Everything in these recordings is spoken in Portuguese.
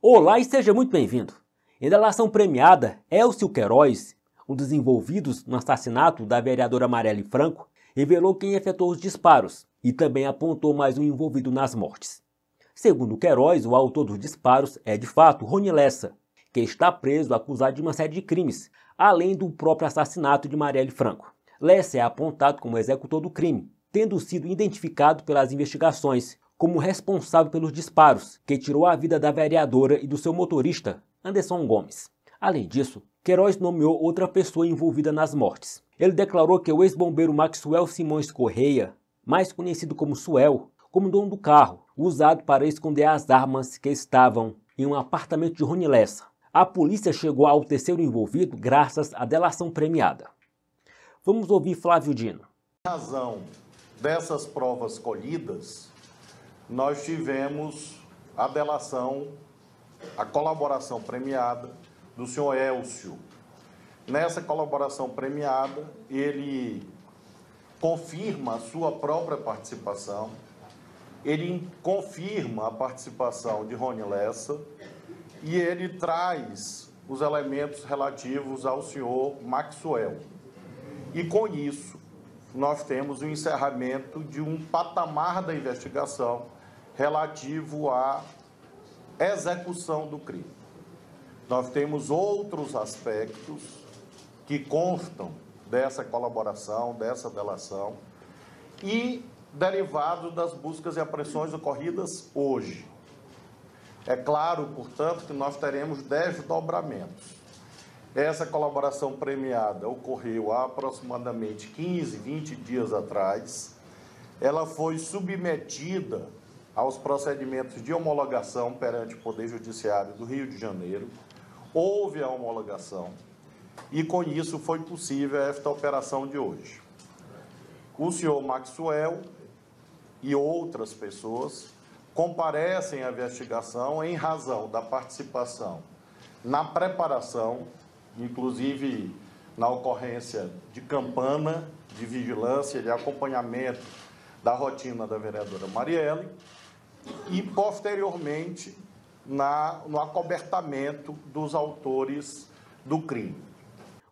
Olá e seja muito bem-vindo. Em delação premiada, Elcio Queiroz, um dos envolvidos no assassinato da vereadora Marielle Franco, revelou quem efetuou os disparos e também apontou mais um envolvido nas mortes. Segundo Queiroz, o autor dos disparos é de fato Rony Lessa, que está preso acusado de uma série de crimes, além do próprio assassinato de Marielle Franco. Lessa é apontado como executor do crime, tendo sido identificado pelas investigações como responsável pelos disparos que tirou a vida da vereadora e do seu motorista, Anderson Gomes. Além disso, Queiroz nomeou outra pessoa envolvida nas mortes. Ele declarou que o ex-bombeiro Maxwell Simões Correia, mais conhecido como Suel, como dono do carro, usado para esconder as armas que estavam em um apartamento de Rony Lessa. A polícia chegou ao terceiro envolvido graças à delação premiada. Vamos ouvir Flávio Dino. Em razão dessas provas colhidas, nós tivemos a delação, a colaboração premiada do senhor Elcio. Nessa colaboração premiada, ele confirma a sua própria participação, ele confirma a participação de Rony Lessa e ele traz os elementos relativos ao senhor Maxwell. E com isso, nós temos o encerramento de um patamar da investigação relativo à execução do crime. Nós temos outros aspectos que constam dessa colaboração, dessa delação e derivados das buscas e apreensões ocorridas hoje. É claro, portanto, que nós teremos desdobramentos. Essa colaboração premiada ocorreu há aproximadamente 15, 20 dias atrás. Ela foi submetida aos procedimentos de homologação perante o Poder Judiciário do Rio de Janeiro. Houve a homologação e, com isso, foi possível esta operação de hoje. O senhor Maxwell e outras pessoas comparecem à investigação em razão da participação na preparação, inclusive na ocorrência de campana de vigilância, de acompanhamento da rotina da vereadora Marielle e, posteriormente, no acobertamento dos autores do crime.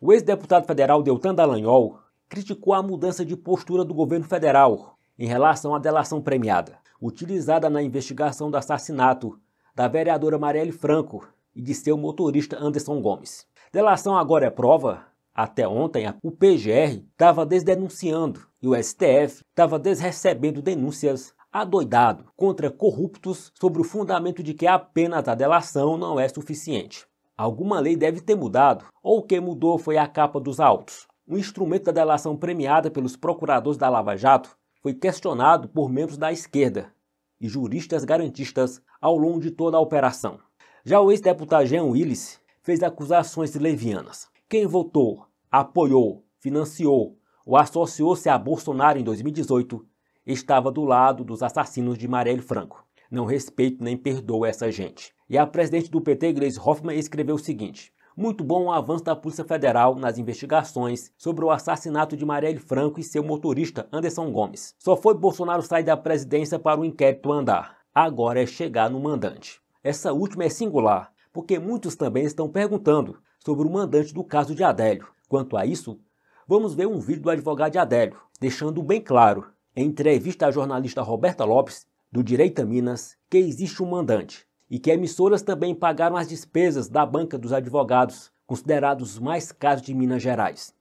O ex-deputado federal Deltan Dallagnol criticou a mudança de postura do governo federal em relação à delação premiada, utilizada na investigação do assassinato da vereadora Marielle Franco e de seu motorista Anderson Gomes. Delação agora é prova? Até ontem, o PGR estava desdenunciando e o STF estava desrecebendo denúncias adoidado contra corruptos sobre o fundamento de que apenas a delação não é suficiente. Alguma lei deve ter mudado, ou o que mudou foi a capa dos autos. O instrumento da delação premiada pelos procuradores da Lava Jato foi questionado por membros da esquerda e juristas garantistas ao longo de toda a operação. Já o ex-deputado Jean Willis fez acusações levianas. Quem votou, apoiou, financiou ou associou-se a Bolsonaro em 2018 estava do lado dos assassinos de Marielle Franco. Não respeito nem perdoo essa gente. E a presidente do PT, Gleisi Hoffmann, escreveu o seguinte: muito bom o avanço da Polícia Federal nas investigações sobre o assassinato de Marielle Franco e seu motorista Anderson Gomes. Só foi Bolsonaro sair da presidência para o inquérito andar. Agora é chegar no mandante. Essa última é singular, porque muitos também estão perguntando sobre o mandante do caso de Adélio. Quanto a isso, vamos ver um vídeo do advogado de Adélio, deixando bem claro, em entrevista à jornalista Roberta Lopes, do Direito a Minas, que existe um mandante e que emissoras também pagaram as despesas da banca dos advogados, considerados os mais caros de Minas Gerais.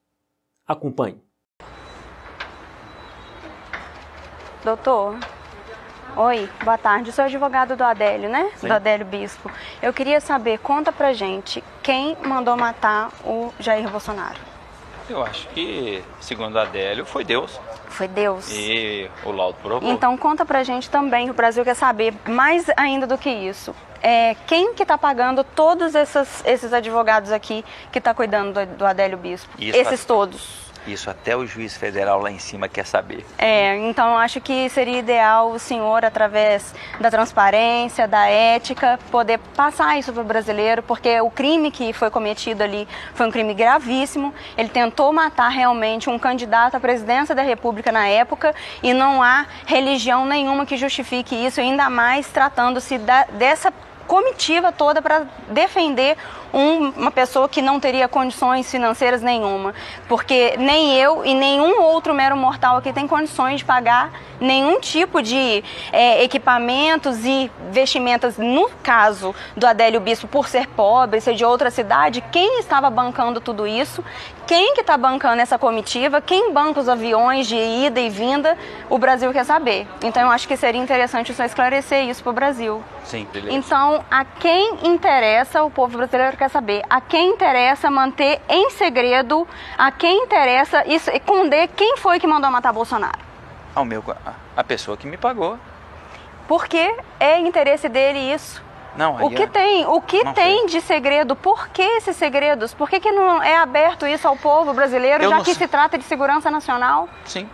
Acompanhe. Doutor, oi, boa tarde. Eu sou advogado do Adélio, né? Sim. Do Adélio Bispo. Eu queria saber, conta pra gente, quem mandou matar o Jair Bolsonaro? Eu acho que, segundo o Adélio, foi Deus. Foi Deus. E o laudo provou. Então conta pra gente também, o Brasil quer saber, mais ainda do que isso. Quem que tá pagando todos esses advogados aqui que tá cuidando do Adélio Bispo? Esses todos. Isso até o juiz federal lá em cima quer saber. Então acho que seria ideal o senhor, através da transparência, da ética, poder passar isso para o brasileiro, porque o crime que foi cometido ali foi um crime gravíssimo. Ele tentou matar realmente um candidato à presidência da República na época e não há religião nenhuma que justifique isso, ainda mais tratando-se dessa comitiva toda para defender uma pessoa que não teria condições financeiras nenhuma, porque nem eu e nenhum outro mero mortal aqui tem condições de pagar nenhum tipo de equipamentos e vestimentas. No caso do Adélio Bispo, por ser pobre, ser de outra cidade, quem estava bancando tudo isso? Quem que está bancando essa comitiva? Quem banca os aviões de ida e vinda? O Brasil quer saber. Então eu acho que seria interessante só esclarecer isso para o Brasil. Sim, beleza. Então, a quem interessa, o povo brasileiro quer saber, a quem interessa manter em segredo, a quem interessa esconder quem foi que mandou matar Bolsonaro. A pessoa que me pagou. Porque é interesse dele isso. Não, o que tem de segredo? Por que esses segredos? Por que não é aberto isso ao povo brasileiro, já que se trata de segurança nacional? Sim.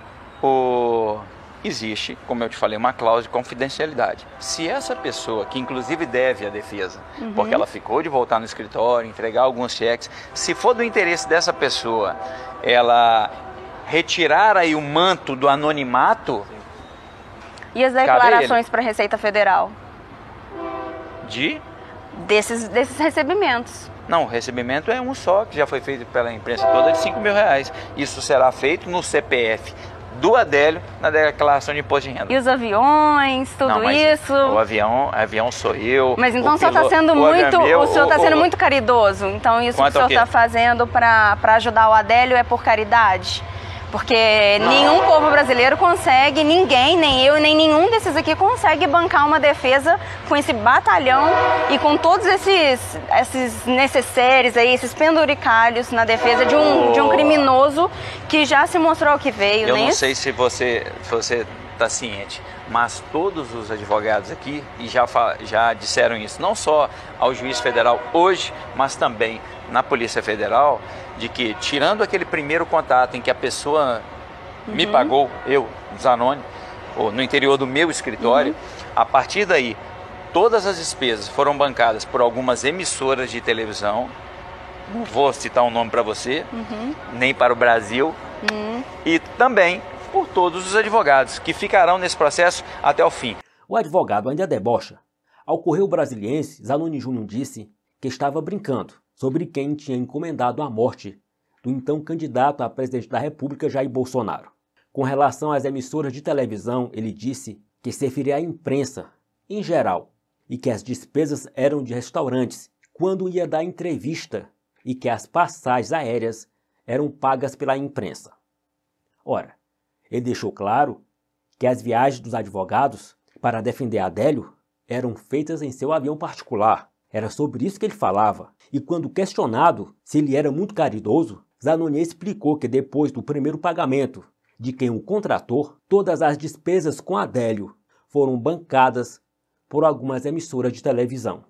Existe, como eu te falei, uma cláusula de confidencialidade. Se essa pessoa, que inclusive deve à defesa, porque ela ficou de voltar no escritório, entregar alguns cheques, se for do interesse dessa pessoa, ela retirar aí o manto do anonimato... E as declarações para a Receita Federal? Desses recebimentos. Não, o recebimento é um só, que já foi feito pela imprensa toda, de R$5.000. Isso será feito no CPF do Adélio, na declaração de imposto de renda. E os aviões, isso? O avião sou eu. Mas então o senhor está sendo muito caridoso. Então isso que o senhor está fazendo para ajudar o Adélio é por caridade? Porque nenhum povo brasileiro consegue, ninguém, nem eu, nem nenhum desses aqui consegue bancar uma defesa com esse batalhão e com todos esses necessários aí, esses penduricalhos na defesa de um criminoso que já se mostrou que veio. Eu não sei se você está ciente, mas todos os advogados aqui já disseram isso, não só ao juiz federal hoje, mas também na Polícia Federal, de que, tirando aquele primeiro contato em que a pessoa me pagou, eu, Zanoni, ou no interior do meu escritório, a partir daí, todas as despesas foram bancadas por algumas emissoras de televisão, não vou citar um nome para você, nem para o Brasil, e também por todos os advogados, que ficarão nesse processo até o fim. O advogado ainda debocha. Ao Correio Brasiliense, Zanoni Júnior disse que estava brincando sobre quem tinha encomendado a morte do então candidato a presidente da República, Jair Bolsonaro. Com relação às emissoras de televisão, ele disse que se referia à imprensa, em geral, e que as despesas eram de restaurantes quando ia dar entrevista e que as passagens aéreas eram pagas pela imprensa. Ora, ele deixou claro que as viagens dos advogados para defender Adélio eram feitas em seu avião particular. Era sobre isso que ele falava. E quando questionado se ele era muito caridoso, Zanoni explicou que depois do primeiro pagamento de quem o contratou, todas as despesas com Adélio foram bancadas por algumas emissoras de televisão.